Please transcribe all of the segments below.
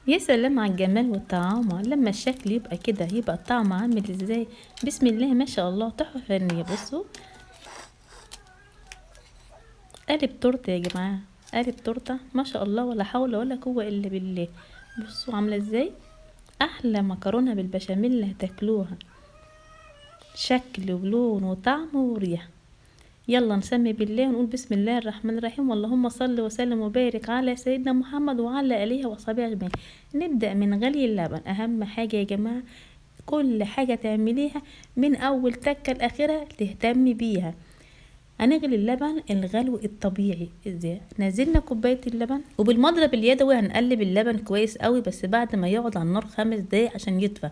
يا سلام على الجمال والطعامة، لما الشكل يبقى كده يبقى الطعم عامل ازاي. بسم الله ما شاء الله، تحفة فنية. بصوا قالب تورته يا جماعة، قالب تورته ما شاء الله، ولا حول ولا قوة الا بالله. بصوا عاملة ازاي، احلى مكرونة بالبشاميل هتاكلوها، شكل ولون وطعم وريحة. يلا نسمي بالله ونقول بسم الله الرحمن الرحيم، اللهم صل وسلم وبارك على سيدنا محمد وعلى اله وصحبه اجمعين. نبدأ من غلي اللبن، اهم حاجة يا جماعة كل حاجة تعمليها من اول تكة لاخرها تهتمي بيها. هنغلي اللبن الغلو الطبيعي ازاي، نزلنا كوباية اللبن وبالمضرب اليدوي هنقلب اللبن كويس قوي، بس بعد ما يقعد على النار 5 دقايق عشان يدفى،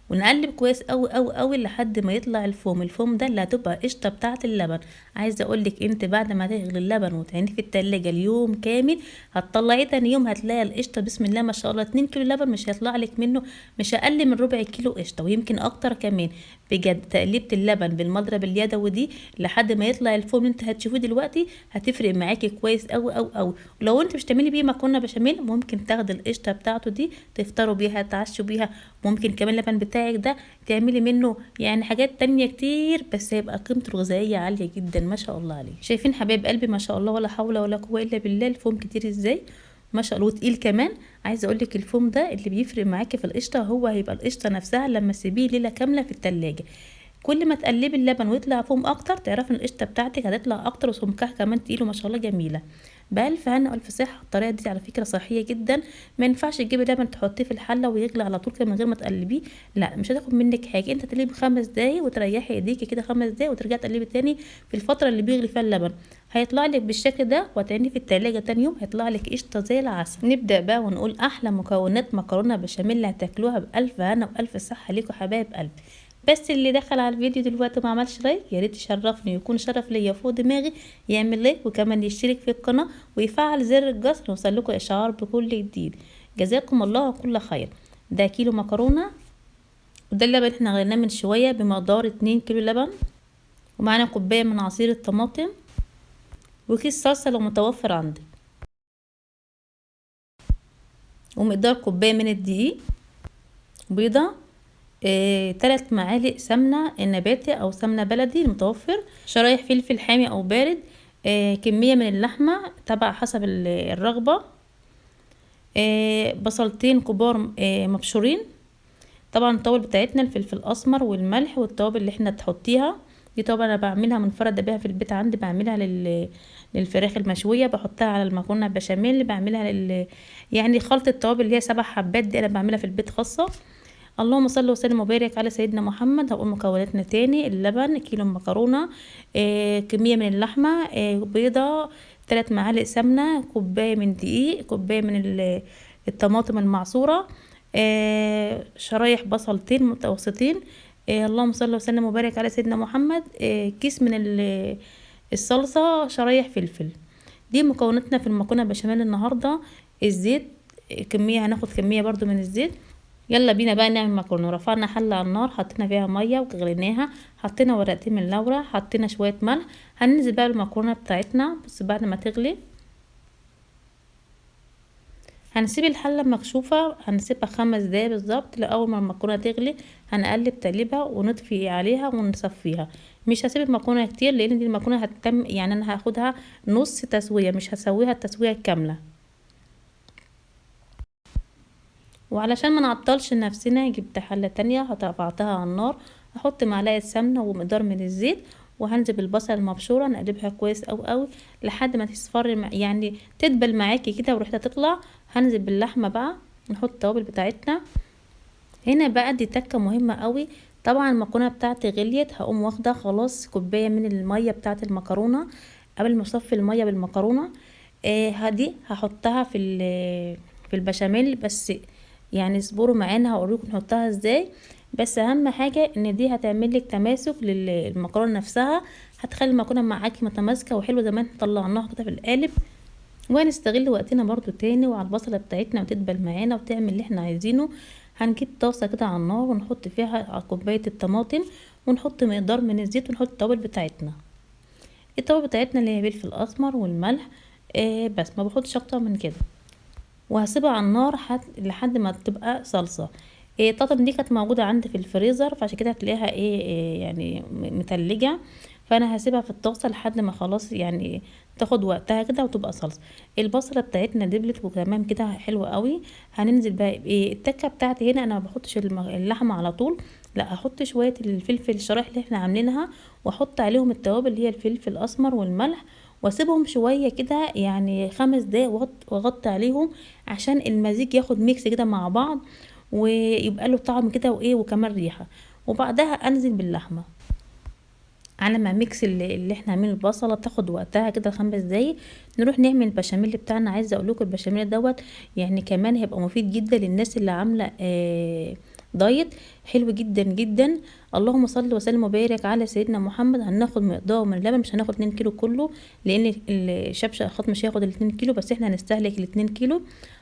ونقلب كويس قوي قوي قوي لحد ما يطلع الفوم. الفوم ده اللي هتبقى قشطه بتاعه اللبن. عايزه اقولك انت بعد ما تغلي اللبن وتعينيه في التلاجة اليوم كامل، هتطلعيه تاني يوم هتلاقي القشطه بسم الله ما شاء الله 2 كيلو لبن مش هيطلع لك منه مش اقل من ربع كيلو قشطه، ويمكن اكتر كمان. بجد تقليبه اللبن بالمضرب اليدوي دي لحد ما يطلع الفوم اللي انت هتشوفيه دلوقتي هتفرق معاكي كويس قوي قوي قوي. ولو انت مش تعملي بيه مكرونه بشاميل، ممكن تاخدي القشطه بتاعته دي تفطروا بيها تعشوا بيها. ممكن كمان اللبن بتاعك ده تعملي منه يعني حاجات تانية كتير، بس هيبقى قيمته الغذائية عالية جدا ما شاء الله عليه. شايفين حبايب قلبي ما شاء الله، ولا حول ولا قوة الا بالله، الفوم كتير ازاي ما شاء الله وتقيل كمان. عايزه اقولك الفوم ده اللي بيفرق معاكي في القشطه، هو هيبقى القشطه نفسها لما تسيبيه ليله كامله في التلاجة. كل ما تقلبي اللبن ويطلع فوم اكتر تعرفي ان القشطه بتاعتك هتطلع اكتر وسمكها كمان تقيل وما شاء الله جميله. بألف هنا والف صحه. الطريقه دي على فكره صحيه جدا. ما ينفعش تجيبي لبن تحطيه في الحله ويغلي على طول كده من غير ما تقلبيه، لا مش هتاخد منك حاجه. انت تقلبي 5 دقايق وتريحي ايديكي كده 5 دقايق وترجعي تقلبي تاني في الفتره اللي بيغلي فيها اللبن، هيطلع لك بالشكل ده. وهتعينيه في التلاجة تاني يوم هيطلع لك قشطه زي العسل. نبدا بقى ونقول احلى مكونات مكرونه بشاميل اللي هتاكلوها بألف هنا والف صحه ليكوا حبايب قلبي. بس اللي دخل على الفيديو دلوقتي ما عملش لايك، يا ريت يشرفني ويكون شرف ليا فوق دماغي يعمل لايك، وكمان يشترك في القناه ويفعل زر الجرس يوصل لكم اشعار بكل جديد. جزاكم الله كل خير. ده كيلو مكرونه، وده اللبن احنا غليناه من شويه بمقدار 2 كيلو لبن، ومعانا كوبايه من عصير الطماطم، وكيس صلصه لو متوفر عندك، ومقدار كوبايه من الدقيق، بيضه، 3 معالق سمنة نباتي او سمنة بلدي المتوفر، شرايح فلفل حامي او بارد، كمية من اللحمة تبع حسب الرغبة، بصلتين كبار مبشورين. طبعا التوابل بتاعتنا الفلفل الاسمر والملح والتوابل اللي احنا تحطيها دي طبعا انا بعملها منفردة بيها في البيت عندي، بعملها للفراخ المشوية، بحطها على المكرونة البشاميل، بعملها يعني خلطة التوابل اللي هي 7 حبات دي انا بعملها في البيت خاصة. اللهم صل وسلم وبارك على سيدنا محمد. هقول مكوناتنا تاني: اللبن، كيلو مكرونه، كميه من اللحمه، بيضه، 3 معالق سمنه، كوبايه من دقيق، كوبايه من الطماطم المعصوره، شرايح بصلتين متوسطين، اللهم صل وسلم وبارك على سيدنا محمد، كيس من الصلصه، شرايح فلفل. دي مكوناتنا في المكرونه بشاميل النهارده. الزيت كميه، هناخد كميه برضو من الزيت. يلا بينا بقى نعمل مكرونه. رفعنا حله على النار، حطينا فيها ميه وغليناها، حطينا ورقتين من لورا، حطينا شويه ملح. هننزل بقى المكرونه بتاعتنا. بس بعد ما تغلي هنسيب الحله مكشوفه، هنسيبها 5 دقايق بالظبط. لاول ما المكرونه تغلي هنقلب تقليبها ونطفي عليها ونصفيها. مش هسيب المكرونه كتير لان دي المكرونه هتتم، يعني انا هاخدها نص تسويه مش هسويها التسويه الكامله. وعلشان ما نعطلش نفسنا جبت حله تانية رفعتها على النار، هحط معلقه سمنه ومقدار من الزيت، وهنزل بالبصل المبشوره نقلبها كويس قوي لحد ما تصفر يعني تدبل معاكي كده وريحتها تطلع. هنزل باللحمه بقى، نحط التوابل بتاعتنا. هنا بقى دي تكه مهمه قوي. طبعا المكرونه بتاعتي غليت، هقوم واخده خلاص كوبايه من الميه بتاعت المكرونه قبل ما اصفي الميه بالمكرونه. هدي هحطها في البشاميل. بس يعني اصبروا معانا هوريكم نحطها ازاي. بس اهم حاجه ان دي هتعمل لك تماسك للمكرونه نفسها، هتخلي المكرونه معاكي متماسكه وحلوه زي ما احنا طلعناها كده في القالب. وهنستغل وقتنا برضو تاني وعلى البصله بتاعتنا وتدبل معانا وتعمل اللي احنا عايزينه. هنجيب طاسه كده على النار ونحط فيها كوبايه الطماطم، ونحط مقدار من الزيت، ونحط التوابل بتاعتنا. التوابل بتاعتنا اللي هي فلفل اسمر والملح، بس ما بحطش اكتر من كده. وهسيبها على النار لحد ما تبقى صلصه. الطماطم دي كانت موجوده عندي في الفريزر، فعشان كده هتلاقيها يعني متلجه. فانا هسيبها في الطاسه لحد ما خلاص يعني تاخد وقتها كده وتبقى صلصه. البصله بتاعتنا دبلت وتمام كده حلوه قوي. هننزل بقى بايه التكه بتاعتي هنا. انا ما بحطش اللحمه على طول، لا هحط شويه الفلفل الشرايح اللي احنا عاملينها، واحط عليهم التوابل اللي هي الفلفل الاسمر والملح، واسيبهم شويه كده يعني 5 دقايق، واغطي عليهم عشان المزيج ياخد ميكس كده مع بعض، ويبقى له طعم كده وايه وكمان ريحه. وبعدها انزل باللحمه على ما ميكس اللي احنا عاملين. البصله تاخد وقتها كده 5 دقايق. نروح نعمل البشاميل بتاعنا. عايزه اقول لكم البشاميل دوت يعني كمان هيبقى مفيد جدا للناس اللي عامله دايت. حلو جدا جدا. اللهم صل وسلم وبارك على سيدنا محمد. هناخد مقدار من اللبن، مش هناخد 2 كيلو كله لان الشبشب الخط مش هياخد ال2 كيلو، بس احنا هنستهلك ال2 كيلو.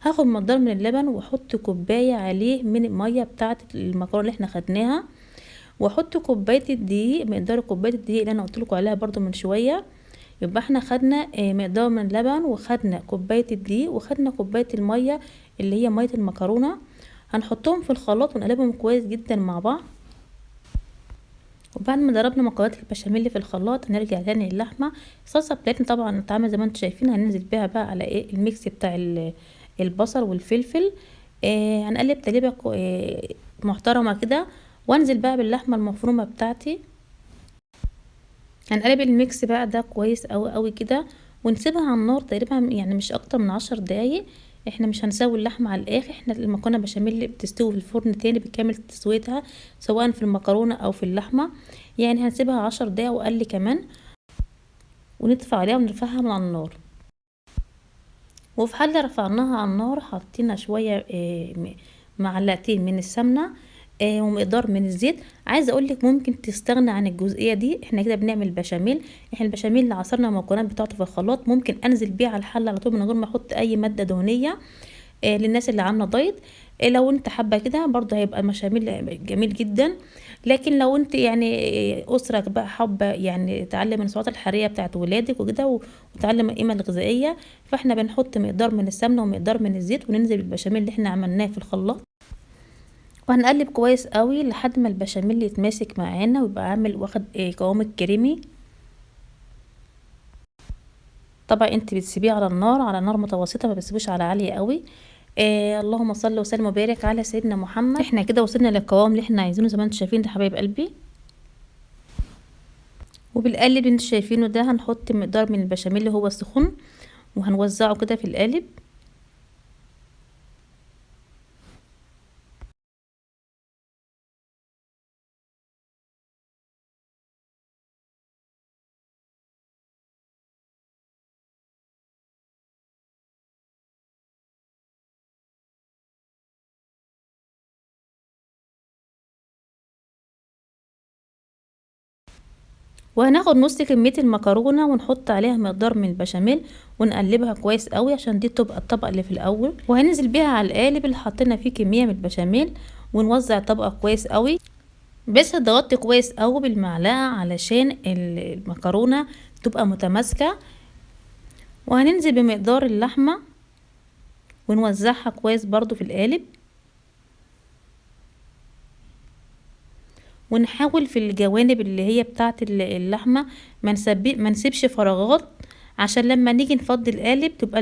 هاخد مقدار من اللبن واحط كوبايه عليه من الميه بتاعه المكرونه اللي احنا خدناها، واحط كوبايه الدقيق، مقدار كوبايه الدقيق اللي انا قلت لكم عليها برضو من شويه. يبقى احنا خدنا مقدار من اللبن، وخدنا كوبايه الدقيق، وخدنا كوبايه الميه اللي هي ميه المكرونه. هنحطهم في الخلاط ونقلبهم كويس جدا مع بعض. وبعد ما ضربنا مكونات البشاميل في الخلاط هنرجع تاني للحمه. الصلصه بتاعتنا طبعا اتعمل زي ما انتم شايفين. هننزل بيها بقى على الميكس بتاع البصل والفلفل. هنقلب تقليبه محترمه كده، وانزل بقى باللحمه المفرومه بتاعتي. هنقلب الميكس بقى ده كويس قوي قوي كده، ونسيبها على النار تقريبا يعني مش اكتر من 10 دقايق. احنا مش هنسوي اللحمه على الاخر، احنا المكرونه بشاميل اللي بتستوي في الفرن تاني بكامل تسويتها، سواء في المكرونه او في اللحمه. يعني هنسيبها 10 دقايق واقل كمان، ونطفي عليها ونرفعها من على النار. وفي حله رفعناها على النار حطينا شويه معلقتين من السمنه ومقدار من الزيت. عايزه اقول لك ممكن تستغنى عن الجزئيه دي. احنا كده بنعمل بشاميل. احنا البشاميل اللي عصرنا المكونات بتاعته في الخلاط ممكن انزل بيه على الحله على طول من غير ما احط اي ماده دهنيه للناس اللي عامله دايت. لو انت حابه كده برضه هيبقى بشاميل جميل جدا. لكن لو انت يعني اسره بقى حابه يعني تعلم من السعرات الحراريه بتاعت ولادك وكده وتعلم القيمه الغذائيه، فاحنا بنحط مقدار من السمنه ومقدار من الزيت، وننزل بالبشاميل اللي احنا عملناه في الخلاط، وهنقلب كويس قوي لحد ما البشاميل يتماسك معانا ويبقى عامل واخد قوام الكريمي. طبعا انت بتسيبيه على النار، على نار متوسطه، ما بتسيبوش على عاليه قوي. اللهم صل وسلم وبارك على سيدنا محمد. احنا كده وصلنا للقوام اللي احنا عايزينه زي ما انتم شايفين ده حبايب قلبي. وبالقالب اللي انتم شايفينه ده هنحط مقدار من البشاميل اللي هو سخن، وهنوزعه كده في القالب. وهناخد نص كمية المكرونة ونحط عليها مقدار من البشاميل، ونقلبها كويس قوي عشان دي تبقى الطبقة اللي في الاول. وهننزل بيها على القالب اللي حطينا فيه كمية من البشاميل، ونوزع الطبقة كويس قوي. بس هتغطي كويس قوي بالمعلقة علشان المكرونة تبقى متماسكة. وهننزل بمقدار اللحمة ونوزعها كويس برضو في القالب. ونحاول في الجوانب اللي هي بتاعه اللحمه ما نسيبش فراغات، عشان لما نيجي نفضي القالب تبقى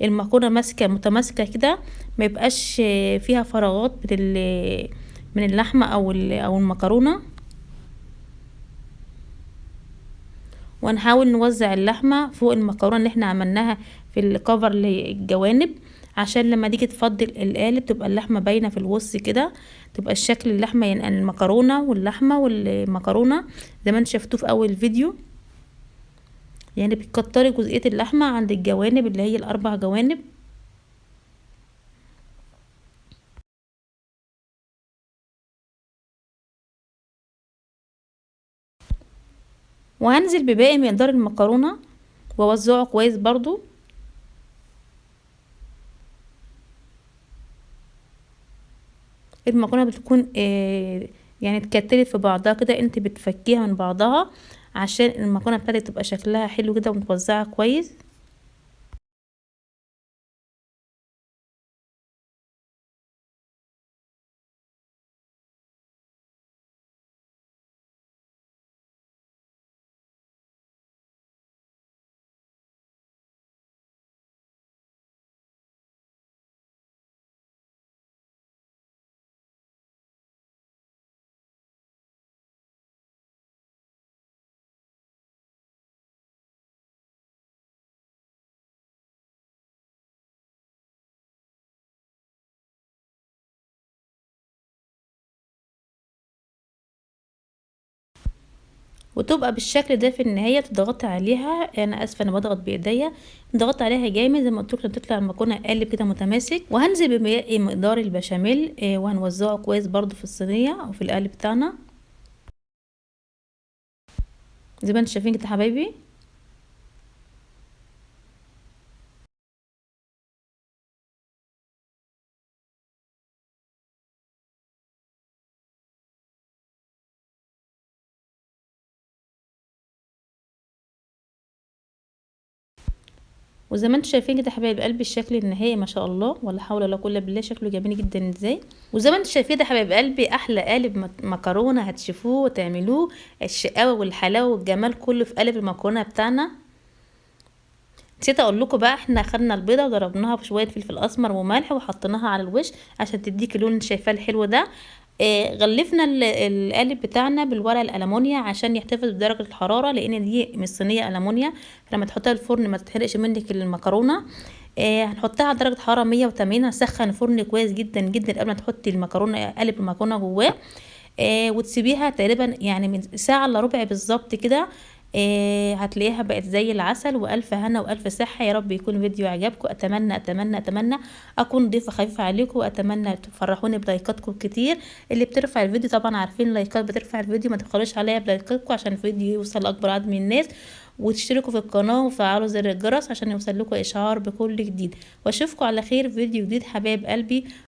المكرونه ماسكه متماسكه كده، ما يبقاش فيها فراغات من اللحمه او المكرونه. ونحاول نوزع اللحمه فوق المكرونه اللي احنا عملناها في الكفر الجوانب، عشان لما تيجي تفضي القالب تبقى اللحمه باينه في الوسط كده، تبقى الشكل اللحمه يعني المكرونه واللحمه والمكرونه زي ما انتم شفتوه في اول فيديو. يعني بتكتري جزئيه اللحمه عند الجوانب اللي هي الاربع جوانب. وهنزل بباقي مقدار المكرونه واوزعه كويس برضو. المكرونه بتكون يعني اتكتلت في بعضها كده، انت بتفكيها من بعضها عشان المكرونه بتاعتك تبقى شكلها حلو كده ومتوزعه كويس. وتبقى بالشكل ده في النهايه. تضغطي عليها، انا اسفه انا بضغط بايديا، ضغطت عليها جامد زي ما قلت لكم تطلع المكرونه قالب كده متماسك. وهنزل بمقدار البشاميل وهنوزعه كويس برضو في الصينيه او في القالب بتاعنا زي ما انتم شايفين كده حبايبي. وزي ما انتم شايفين كده حبايب قلبي الشكل النهائي ما شاء الله ولا حول ولا قوه الا بالله، شكله جميل جدا ازاي. وزي ما انتم شايفين ده حبايب قلبي احلى قالب مكرونه هتشوفوه وتعملوه. الشقاوه والحلاوه والجمال كله في قالب المكرونه بتاعنا. نسيت اقول لكم بقى، احنا خدنا البيضه وضربناها بشويه فلفل اسمر وملح وحطيناها على الوش عشان تديك اللون اللي شايفاه الحلو ده. غلفنا القالب بتاعنا بالورق الالومنيا عشان يحتفظ بدرجه الحراره، لان دي مش صينيه الومنيا، فلما تحطها الفرن ما تتحرقش منك المكرونه. هنحطها على درجه حراره 180. هنسخن الفرن كويس جدا جدا قبل ما تحطي المكرونه قالب المكرونه جواه. وتسيبيها تقريبا يعني من ساعة الا ربع بالظبط كده. هتلاقيها بقت زي العسل. والف هنا والف صحة. يا رب يكون الفيديو عجبكم. اتمنى اكون ضيفة خفيفة عليكم، واتمنى تفرحوني بلايكاتكم كتير اللي بترفع الفيديو. طبعا عارفين اللايكات بترفع الفيديو، ما تبخلوش عليا بلايكاتكم عشان الفيديو يوصل لاكبر عدد من الناس. وتشتركوا في القناة وفعلوا زر الجرس عشان يوصل لكم اشعار بكل جديد. واشوفكم على خير في فيديو جديد حبايب قلبي.